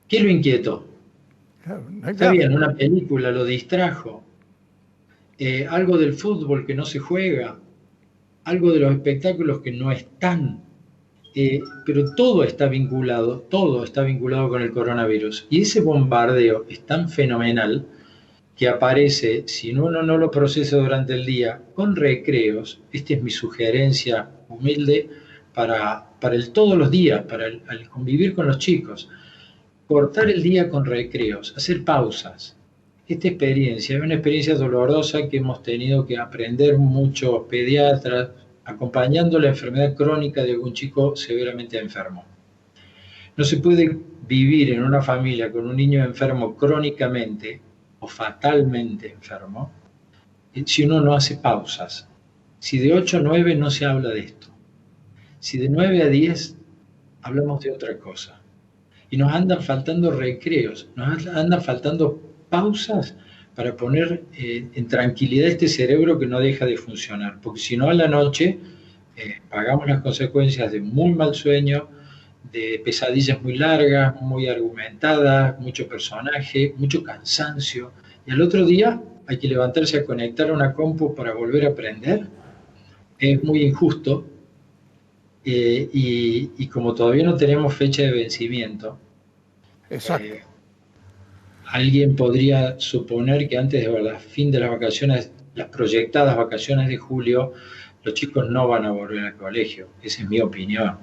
¿Qué lo inquietó? Está bien, una película lo distrajo, algo del fútbol que no se juega, algo de los espectáculos que no están, pero todo está vinculado con el coronavirus. Y ese bombardeo es tan fenomenal que aparece, si uno no lo procesa durante el día, con recreos. Esta es mi sugerencia humilde para todos los días, para el convivir con los chicos. Cortar el día con recreos, hacer pausas. Esta experiencia es una experiencia dolorosa que hemos tenido que aprender muchos pediatras, acompañando la enfermedad crónica de algún chico severamente enfermo. No se puede vivir en una familia con un niño enfermo crónicamente o fatalmente enfermo si uno no hace pausas. Si de 8 a 9 no se habla de esto. Si de 9 a 10 hablamos de otra cosa. Y nos andan faltando recreos, nos andan faltando pausas para poner en tranquilidad este cerebro que no deja de funcionar. Porque si no, a la noche pagamos las consecuencias de muy mal sueño, de pesadillas muy largas, muy argumentadas, mucho personaje, mucho cansancio. Y al otro día hay que levantarse a conectar a una compu para volver a aprender. Es muy injusto. Y como todavía no tenemos fecha de vencimiento, alguien podría suponer que antes del fin de las vacaciones, las proyectadas vacaciones de julio, los chicos no van a volver al colegio. Esa es mi opinión.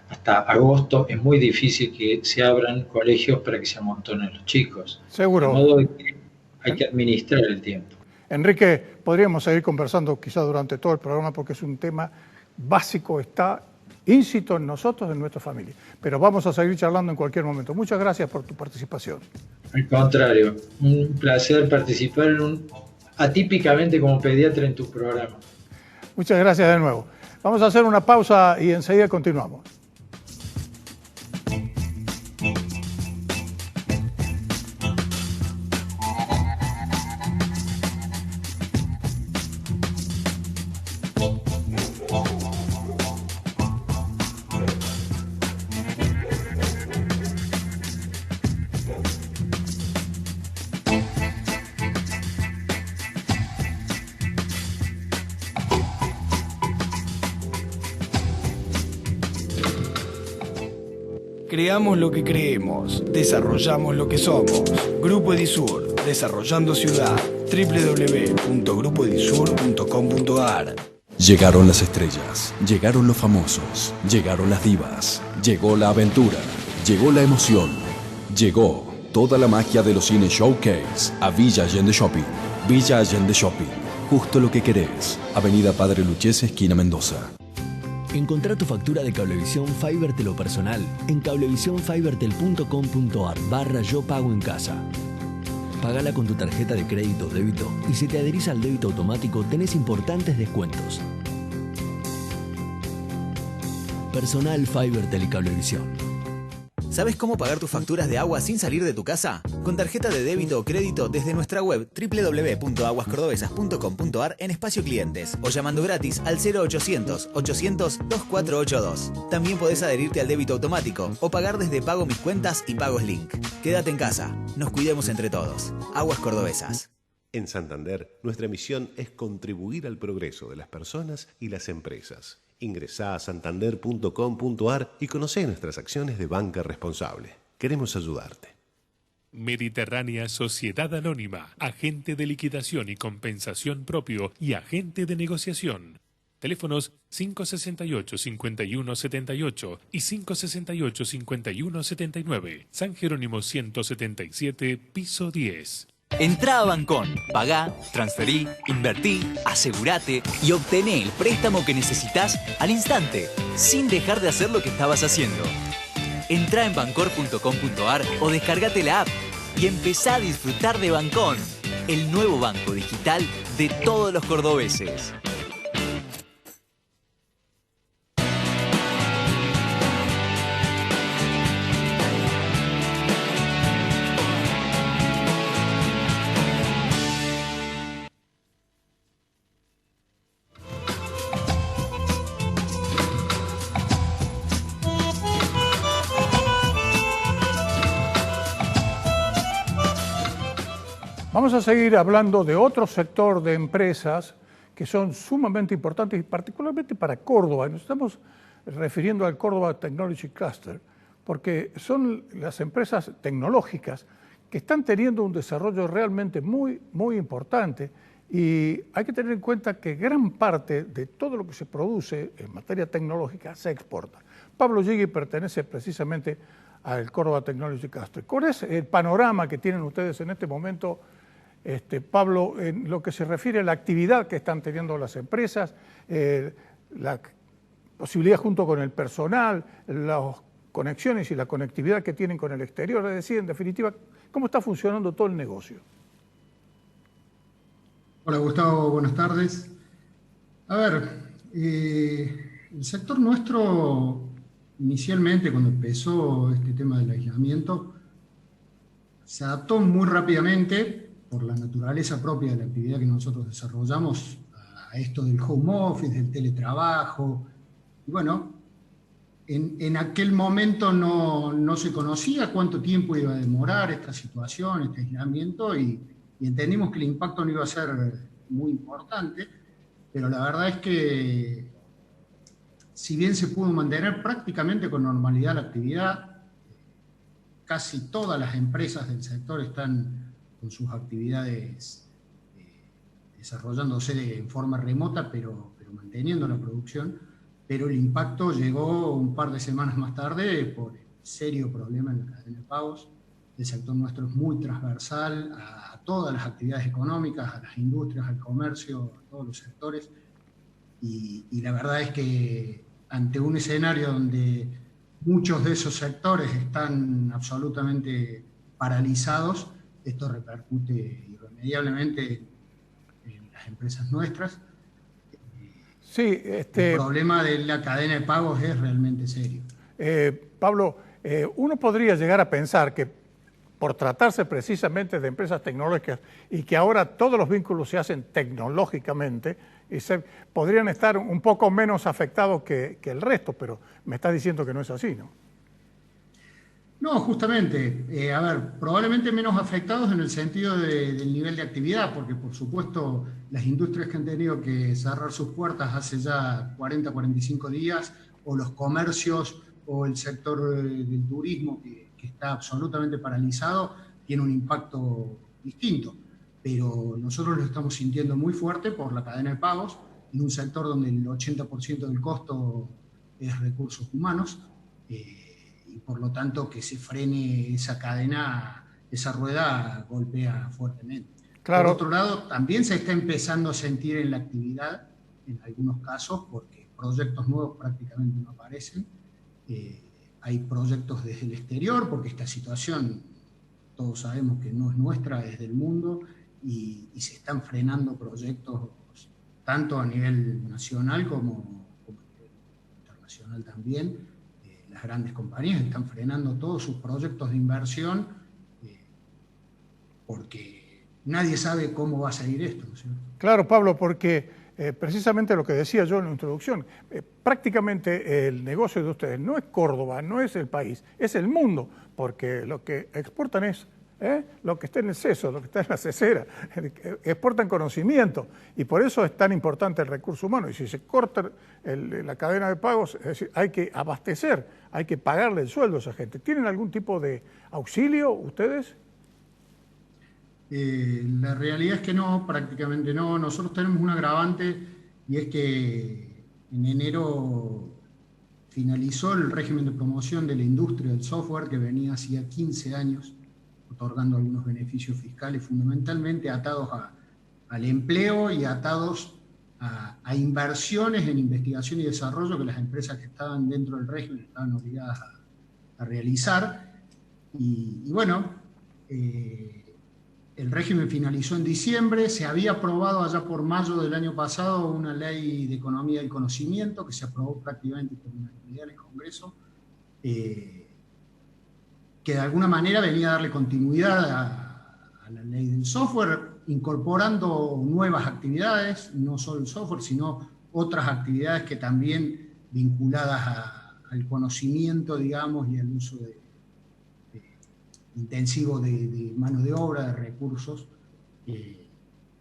Hasta agosto es muy difícil que se abran colegios para que se amontonen los chicos. Seguro. De modo que hay que administrar el tiempo. Enrique, podríamos seguir conversando quizá durante todo el programa porque es un tema básico, está íncito en nosotros, en nuestra familia. Pero vamos a seguir charlando en cualquier momento. Muchas gracias por tu participación. Al contrario, un placer participar atípicamente como pediatra en tu programa. Muchas gracias de nuevo. Vamos a hacer una pausa y enseguida continuamos. Creamos lo que creemos, desarrollamos lo que somos. Grupo Edisur, desarrollando ciudad. www.grupoedisur.com.ar. Llegaron las estrellas, llegaron los famosos, llegaron las divas, llegó la aventura, llegó la emoción, llegó toda la magia de los cines Showcase a Villa Allende Shopping. Villa Allende Shopping, justo lo que querés. Avenida Padre Lucchese, esquina Mendoza. Encontrá tu factura de Cablevisión Fibertel o personal en cablevisionfibertel.com.ar/yo pago en casa. Pagala con tu tarjeta de crédito o débito y si te adherís al débito automático tenés importantes descuentos. Personal Fibertel y Cablevisión. ¿Sabes cómo pagar tus facturas de agua sin salir de tu casa? Con tarjeta de débito o crédito desde nuestra web www.aguascordobesas.com.ar en espacio clientes o llamando gratis al 0800 800 2482. También podés adherirte al débito automático o pagar desde Pago Mis Cuentas y Pagos Link. Quédate en casa, nos cuidemos entre todos. Aguas Cordobesas. En Santander, nuestra misión es contribuir al progreso de las personas y las empresas. Ingresá a santander.com.ar y conocé nuestras acciones de banca responsable. Queremos ayudarte. Mediterránea Sociedad Anónima, agente de liquidación y compensación propio y agente de negociación. Teléfonos 568-5178 y 568-5179. San Jerónimo 177, piso 10. Entrá a Bancón, pagá, transferí, invertí, asegurate y obtené el préstamo que necesitas al instante, sin dejar de hacer lo que estabas haciendo. Entrá en bancor.com.ar o descargate la app y empezá a disfrutar de Bancón, el nuevo banco digital de todos los cordobeses. Vamos a seguir hablando de otro sector de empresas que son sumamente importantes y particularmente para Córdoba. Nos estamos refiriendo al Córdoba Technology Cluster porque son las empresas tecnológicas que están teniendo un desarrollo realmente muy importante y hay que tener en cuenta que gran parte de todo lo que se produce en materia tecnológica se exporta. Pablo Gigui pertenece precisamente al Córdoba Technology Cluster. ¿Cuál es el panorama que tienen ustedes en este momento, Pablo, en lo que se refiere a la actividad que están teniendo las empresas, la posibilidad junto con el personal, las conexiones y la conectividad que tienen con el exterior? Es decir, en definitiva, ¿cómo está funcionando todo el negocio? Hola Gustavo, buenas tardes. A ver, el sector nuestro, inicialmente cuando empezó este tema del aislamiento, se adaptó muy rápidamente por la naturaleza propia de la actividad que nosotros desarrollamos a esto del home office, del teletrabajo. Y bueno, en aquel momento no se conocía cuánto tiempo iba a demorar esta situación, este aislamiento, y entendimos que el impacto no iba a ser muy importante, pero la verdad es que si bien se pudo mantener prácticamente con normalidad la actividad, casi todas las empresas del sector están con sus actividades desarrollándose en forma remota, pero manteniendo la producción, pero el impacto llegó un par de semanas más tarde por el serio problema en la cadena de pagos. El sector nuestro es muy transversal a todas las actividades económicas, a las industrias, al comercio, a todos los sectores, y la verdad es que ante un escenario donde muchos de esos sectores están absolutamente paralizados, esto repercute irremediablemente en las empresas nuestras. Sí, el problema de la cadena de pagos es realmente serio. Pablo, uno podría llegar a pensar que por tratarse precisamente de empresas tecnológicas y que ahora todos los vínculos se hacen tecnológicamente, podrían estar un poco menos afectados que el resto, pero me estás diciendo que no es así, ¿no? No, justamente, a ver, probablemente menos afectados en el sentido del nivel de actividad, porque por supuesto las industrias que han tenido que cerrar sus puertas hace ya 40, 45 días, o los comercios o el sector del turismo, que está absolutamente paralizado, tiene un impacto distinto. Pero nosotros lo estamos sintiendo muy fuerte por la cadena de pagos, en un sector donde el 80% del costo es recursos humanos, y por lo tanto que se frene esa cadena, esa rueda golpea fuertemente. Claro. Por otro lado, también se está empezando a sentir en la actividad, en algunos casos, porque proyectos nuevos prácticamente no aparecen. Hay proyectos desde el exterior, porque esta situación, todos sabemos que no es nuestra, es del mundo, y se están frenando proyectos tanto a nivel nacional como a nivel internacional también. Las grandes compañías están frenando todos sus proyectos de inversión porque nadie sabe cómo va a salir esto, ¿no es cierto? Claro, Pablo, porque precisamente lo que decía yo en la introducción, prácticamente el negocio de ustedes no es Córdoba, no es el país, es el mundo, porque lo que exportan es lo que está en el seso, lo que está en la cesera, exportan conocimiento, y por eso es tan importante el recurso humano. Y si se corta la cadena de pagos, es decir, hay que abastecer, hay que pagarle el sueldo a esa gente. ¿Tienen algún tipo de auxilio ustedes? La realidad es que no, prácticamente no. Nosotros tenemos un agravante, y es que en enero finalizó el régimen de promoción de la industria del software, que venía hacía 15 años otorgando algunos beneficios fiscales, fundamentalmente atados al empleo y atados a inversiones en investigación y desarrollo que las empresas que estaban dentro del régimen estaban obligadas a realizar. Y bueno, el régimen finalizó en diciembre, se había aprobado allá por mayo del año pasado una ley de economía del conocimiento que se aprobó prácticamente por unanimidad en el Congreso, que de alguna manera venía a darle continuidad a la ley del software, incorporando nuevas actividades, no solo el software, sino otras actividades que también vinculadas al conocimiento, digamos, y al uso intensivo de mano de obra, de recursos. Y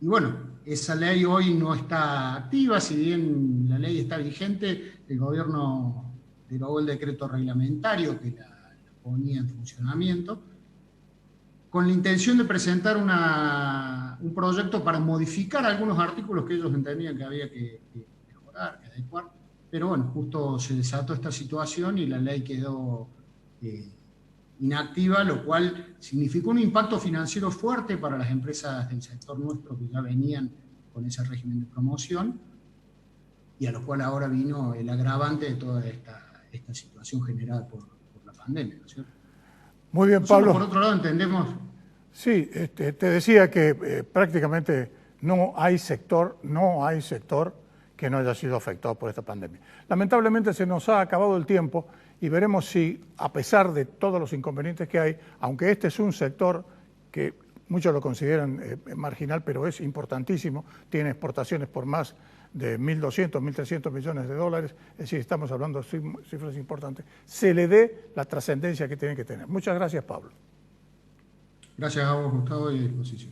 bueno, esa ley hoy no está activa, si bien la ley está vigente, el gobierno derogó el decreto reglamentario que la ponía en funcionamiento, con la intención de presentar un proyecto para modificar algunos artículos que ellos entendían que había que mejorar, que adecuar, pero bueno, justo se desató esta situación y la ley quedó inactiva, lo cual significó un impacto financiero fuerte para las empresas del sector nuestro que ya venían con ese régimen de promoción, y a lo cual ahora vino el agravante de toda esta situación generada por la pandemia, ¿no es cierto? Muy bien, Nosotros, Pablo. por otro lado, entendemos... Sí, te decía que prácticamente no hay sector que no haya sido afectado por esta pandemia. Lamentablemente se nos ha acabado el tiempo y veremos si, a pesar de todos los inconvenientes que hay, aunque este es un sector que muchos lo consideran marginal, pero es importantísimo, tiene exportaciones por más de 1.200, 1.300 millones de dólares, es decir, estamos hablando de cifras importantes, se le dé la trascendencia que tiene que tener. Muchas gracias, Pablo. Gracias a vos, Gustavo, y a disposición.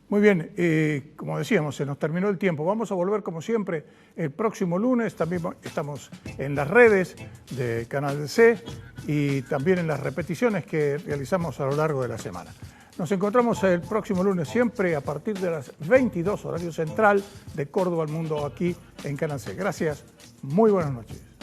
Muy bien, como decíamos, se nos terminó el tiempo. Vamos a volver, como siempre, el próximo lunes. También estamos en las redes de Canal C y también en las repeticiones que realizamos a lo largo de la semana. Nos encontramos el próximo lunes, siempre a partir de las 22, horario central de Córdoba al Mundo, aquí en Canal C. Gracias, muy buenas noches.